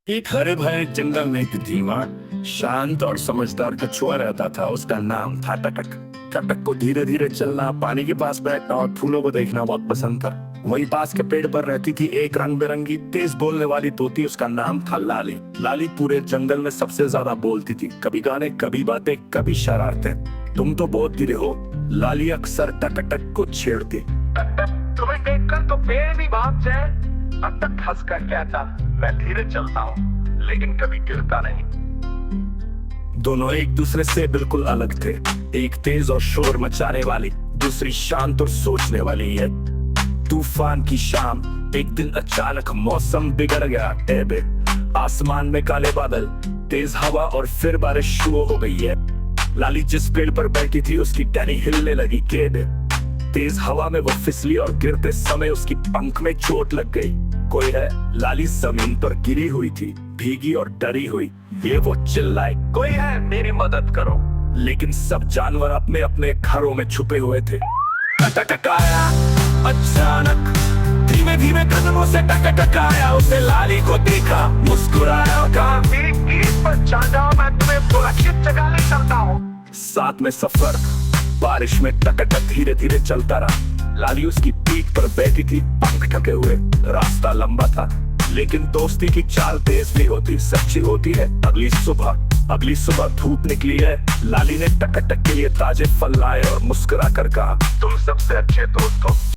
एक हरे भरे जंगल में एक धीमा, शांत और समझदार कछुआ रहता था। उसका नाम था टकटक। टकटक को धीरे धीरे चलना, पानी के पास बैठना और फूलों को देखना बहुत पसंद था। वही पास के पेड़ पर रहती थी एक रंग बिरंगी तेज बोलने वाली तोती। उसका नाम था लाली। लाली पूरे जंगल में सबसे ज्यादा बोलती थी, कभी गाने, कभी बातें, कभी शरारतें। तुम तो बहुत धीरे हो, लाली अक्सर टकटक को छेड़ती। तुम्हें देखकर तो पेड़ भी भाग जाए। अब तक हंस कर कहता, मैं धीरे चलता हूँ लेकिन कभी गिरता नहीं। दोनों एक दूसरे से बिल्कुल अलग थे। एक तेज और शोर मचाने वाली, दूसरी शांत और सोचने वाली है। तूफान की शाम, एक दिन अचानक मौसम बिगड़ गया। टेबे आसमान में काले बादल, तेज हवा और फिर बारिश शुरू हो गई है। लाली जिस पेड़ पर बैठी थी उसकी टहनी हिलने लगी। केबे तेज हवा में वो फिसली और गिरते समय उसकी पंख में चोट लग गई। कोई है? लाली जमीन पर गिरी हुई थी, भीगी और डरी हुई। ये वो चिल्लाई, कोई है, मेरी मदद करो। लेकिन सब जानवर अपने अपने घरों में छुपे हुए थे। टकटक आया अचानक, धीमे धीमे कदमों से टकटक आया। उसने लाली को देखा, मुस्कुराया और कहा, मेरी पीठ पर चढ़ जाओ, मैं तुम्हें सुरक्षित जगह ले चलता हूँ। साथ में सफर। बारिश में टकटक धीरे धीरे चलता रहा। लाली उसकी पीठ पर बैठी थी, पंख ढके हुए। रास्ता लंबा था, लेकिन दोस्ती की चाल तेज भी होती, सच्ची होती है। अगली सुबह धूप निकली है। लाली ने टकटक के लिए ताजे फल लाए और मुस्कुरा कर कहा, तुम सबसे अच्छे दोस्त हो।